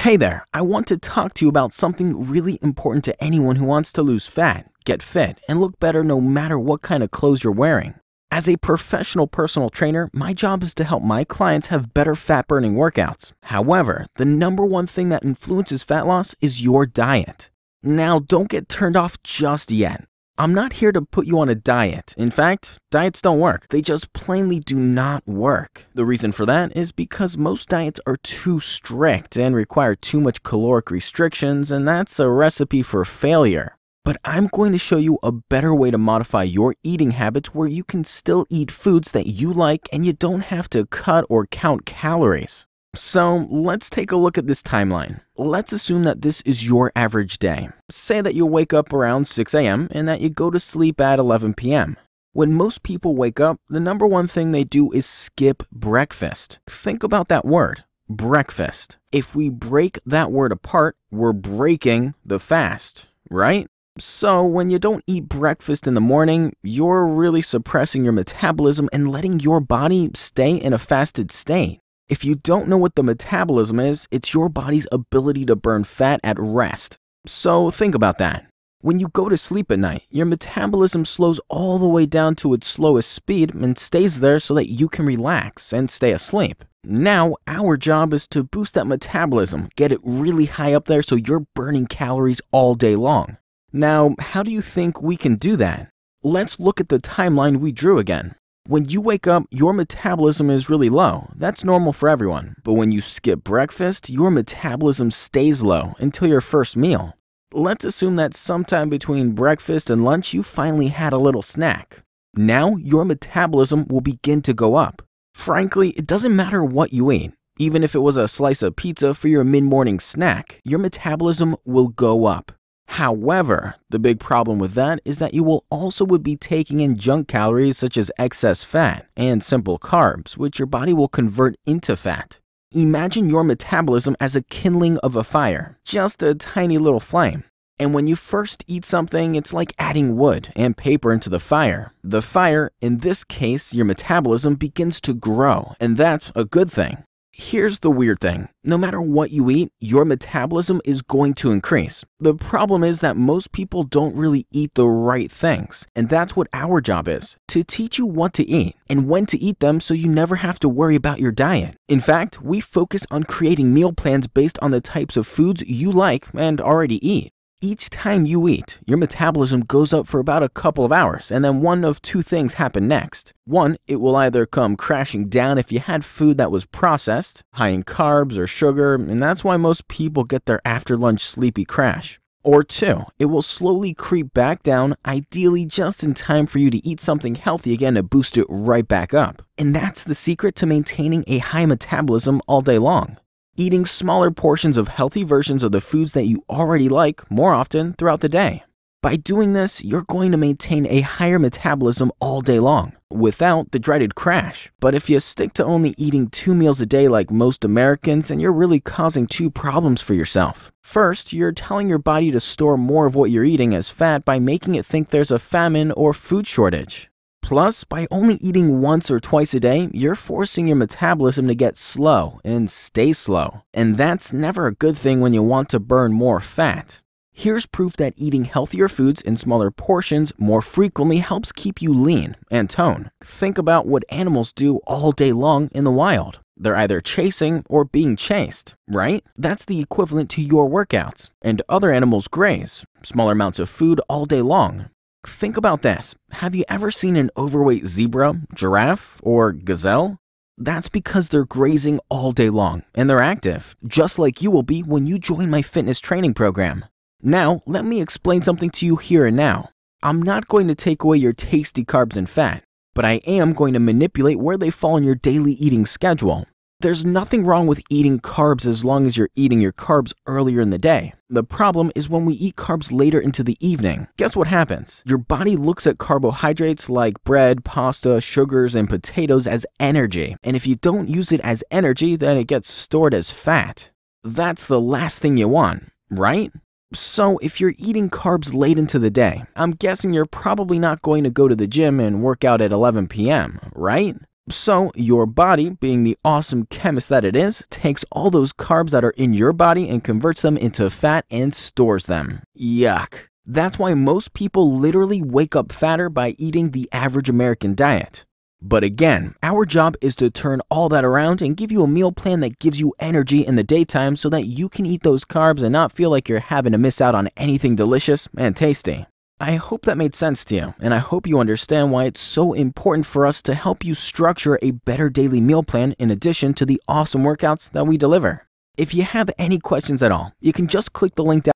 Hey there, I want to talk to you about something really important to anyone who wants to lose fat, get fit, and look better no matter what kind of clothes you're wearing. As a professional personal trainer, my job is to help my clients have better fat-burning workouts. However, the number one thing that influences fat loss is your diet. Now, don't get turned off just yet. I'm not here to put you on a diet. In fact, diets don't work. They just plainly do not work. The reason for that is because most diets are too strict and require too much caloric restrictions, and that's a recipe for failure. But I'm going to show you a better way to modify your eating habits where you can still eat foods that you like and you don't have to cut or count calories. So let's take a look at this timeline. Let's assume that this is your average day. Say that you wake up around 6 a.m. and that you go to sleep at 11 p.m. When most people wake up, the number one thing they do is skip breakfast. Think about that word, breakfast. If we break that word apart, we're breaking the fast, right? So when you don't eat breakfast in the morning, you're really suppressing your metabolism and letting your body stay in a fasted state. If you don't know what the metabolism is, it's your body's ability to burn fat at rest. So think about that. When you go to sleep at night, your metabolism slows all the way down to its slowest speed and stays there so that you can relax and stay asleep. Now, our job is to boost that metabolism, get it really high up there so you're burning calories all day long. Now, how do you think we can do that? Let's look at the timeline we drew again. When you wake up, your metabolism is really low. That's normal for everyone. But when you skip breakfast, your metabolism stays low until your first meal. Let's assume that sometime between breakfast and lunch, you finally had a little snack. Now, your metabolism will begin to go up. Frankly, it doesn't matter what you eat. Even if it was a slice of pizza for your mid-morning snack, your metabolism will go up. However, the big problem with that is that you will also be taking in junk calories such as excess fat and simple carbs, which your body will convert into fat. Imagine your metabolism as a kindling of a fire, just a tiny little flame. And when you first eat something, it's like adding wood and paper into the fire. The fire, in this case, your metabolism begins to grow, and that's a good thing. Here's the weird thing. No matter what you eat, your metabolism is going to increase. The problem is that most people don't really eat the right things, and that's what our job is, to teach you what to eat and when to eat them so you never have to worry about your diet. In fact, we focus on creating meal plans based on the types of foods you like and already eat. Each time you eat, your metabolism goes up for about a couple of hours, and then one of two things happen next. One, it will either come crashing down if you had food that was processed, high in carbs or sugar, and that's why most people get their after-lunch sleepy crash. Or two, it will slowly creep back down, ideally just in time for you to eat something healthy again to boost it right back up. And that's the secret to maintaining a high metabolism all day long. Eating smaller portions of healthy versions of the foods that you already like more often throughout the day. By doing this, you're going to maintain a higher metabolism all day long, without the dreaded crash. But if you stick to only eating 2 meals a day like most Americans, then you're really causing two problems for yourself. First, you're telling your body to store more of what you're eating as fat by making it think there's a famine or food shortage. Plus, by only eating once or twice a day, you're forcing your metabolism to get slow and stay slow. And that's never a good thing when you want to burn more fat. Here's proof that eating healthier foods in smaller portions more frequently helps keep you lean and tone. Think about what animals do all day long in the wild. They're either chasing or being chased, right? That's the equivalent to your workouts. And other animals graze, smaller amounts of food all day long. Think about this. Have you ever seen an overweight zebra, giraffe, or gazelle? That's because they're grazing all day long and they're active, just like you will be when you join my fitness training program. Now, let me explain something to you here and now. I'm not going to take away your tasty carbs and fat, but I am going to manipulate where they fall in your daily eating schedule. There's nothing wrong with eating carbs as long as you're eating your carbs earlier in the day. The problem is when we eat carbs later into the evening. Guess what happens? Your body looks at carbohydrates like bread, pasta, sugars, and potatoes as energy. And if you don't use it as energy, then it gets stored as fat. That's the last thing you want, right? So if you're eating carbs late into the day, I'm guessing you're probably not going to go to the gym and work out at 11 p.m., right? So your body, being the awesome chemist that it is, takes all those carbs that are in your body and converts them into fat and stores them. Yuck. That's why most people literally wake up fatter by eating the average American diet. But again, our job is to turn all that around and give you a meal plan that gives you energy in the daytime so that you can eat those carbs and not feel like you're having to miss out on anything delicious and tasty. I hope that made sense to you, and I hope you understand why it's so important for us to help you structure a better daily meal plan in addition to the awesome workouts that we deliver. If you have any questions at all, you can just click the link down